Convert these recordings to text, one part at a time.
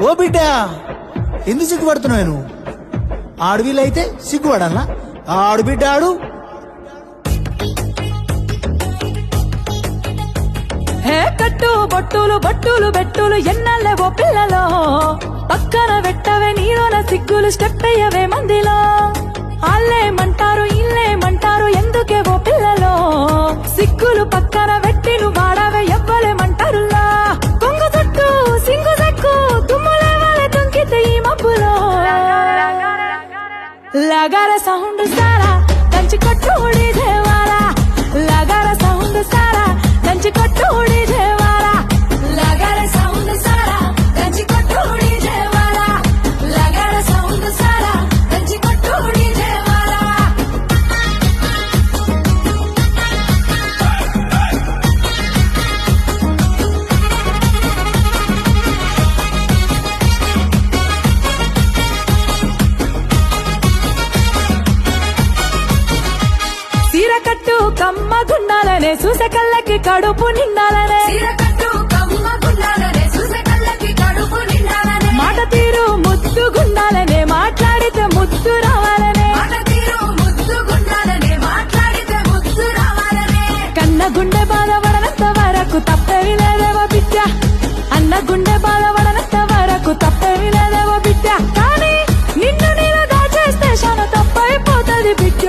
ఓ బిడ్డ ఎందుకు సిగ్గుపడుతున్నావు నువ్వు? ఆడవిల్లైతే సిగ్గుపడాలా? ఆడు బిడ్డ ఆడు. హే కట్టు బొట్టులు బొట్టులు బెట్టులు ఎన్నల్లే ఓ పిల్లలో, పక్కన పెట్టవే నీలోన సిగ్గులు, స్టెప్ అయ్యవే మందిలో. ఆళ్ళేమంటారు ఇల్లేమంటారు ఎందుకే ఓ పిల్లలో, సిగ్గులు పక్కన పెట్టి నువ్వు వాడవే ఎవ్వలేమంటారులా. కొంగు చుట్టూ సింగు సెక్కు తుమ్ములే వాళ్ళే తుంకితే ఈ మబ్బులో. లగార సౌండ్ సారా దంచి కొట్టు దేవారా, లగార సౌండ్ సారా దంచి కొట్టు దేవారా, లగార సౌండ్ సారా దంచి కొట్టు దేవారా, లగార సౌండ్ సారా దంచి కొట్టు దేవారా. సీరకట్టు కమ్మ గుండాలనే చూసే కళ్ళకి కడుపు నిండాలనే, మాట తీరు ముద్దు గుండాలనే, మాట్లాడితే ముద్దు రావాలనే, కన్న గుండె బాధపడనంత వరకు తప్పేవి లేదేవో బిడ్డ, అన్న గుండె బాధపడనంత వరకు తప్పేవి లేదేవో బిడ్డ. కానీ నిన్ను నీలో దాచేస్తే శాన తప్పైపోతుంది బిడ్డ.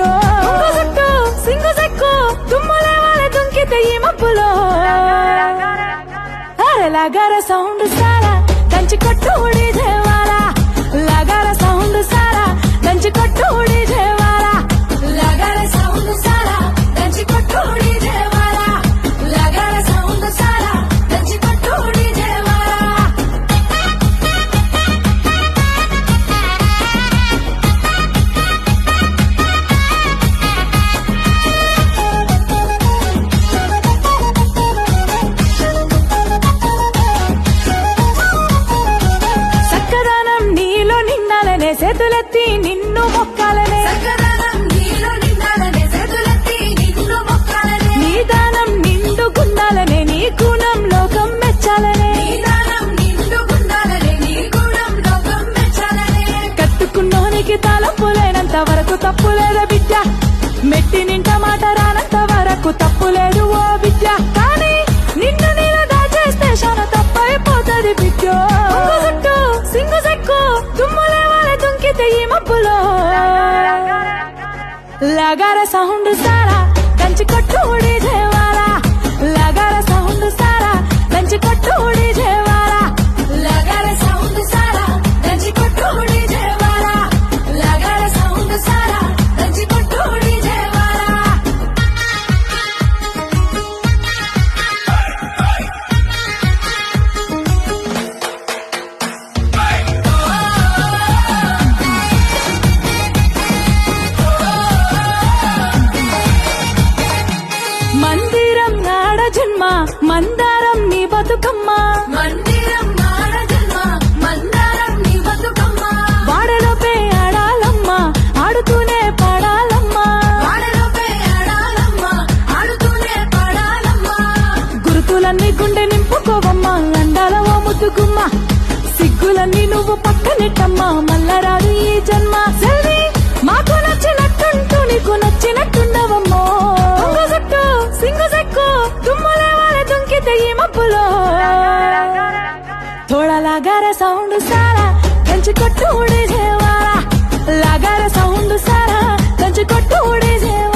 సింగు సెక్కు తుమ్ములే వాళ్ళ తుంకితే ఈ మబ్బులో. అరే లగార సౌండ్ సారా దంచి కొట్టు దేవారా, లగార సౌండ్ సారా దంచి కొట్టు దేవారా, లగార సౌండ్ సారా దంచి కొట్టు దేవారా, లగార సౌండ్ సారా దంచి కొట్టు దేవారా. చక్కదనం నీలో నిండాలనే, చేతులెత్తి నిన్ను మొక్కాలనే, నీ దానం నిండుకుండాలనే, నీ గుణం లోకం మెచ్చాలనే, కట్టుకున్నోనికి తలపులేనంత వరకు తప్పులేదా బిడ్డ, మెట్టి నింట మాట రానంత వరకు తప్పులేదు ఓ బిడ్డ. కానీ నిన్ను నీలో దాచేస్తే శాన తప్పైపోతుంది బిడ్డ. చుట్టూ సింగు సెక్కు తుమ్ములే వాళ్ళ తుంకితే ఈ మబ్బులో. లగార సౌండ్ సారా దంచి కొట్టు దేవారా, లగార సౌండ్ సారా దంచి కొట్టు దేవారా, లగార సౌండ్ సారా దంచి కొట్టు దేవారా, లగార సౌండ్ సారా దంచి కొట్టు దేవారా. మందిరం నాడ జన్మ మందారం నీ బతుకమ్మ, వాడలోపే ఆడాలమ్మ ఆడుతూనే పాడాలమ్మ, గురుతులన్నీ గుండె నింపుకోవమ్మ, అండాల ఓ ముద్దుగుమ్మ, సిగ్గులన్నీ నువ్వు పక్కనెట్టమ్మ, మల్లరాదు ఈ జన్మ. సెల్వి మాకు నచ్చినట్టుంటూ నీకు నచ్చినట్టుండవమ్మో, చుట్టూ సింగు సెక్కు తుమ్ములే వాళ్ళ తుంకితే ఈ మబ్బులో. थोड़ा लगार साउंड सारा దంచి కొట్టు దేవారా, లగార సౌండ్ సారా దంచి కొట్టు దేవారా.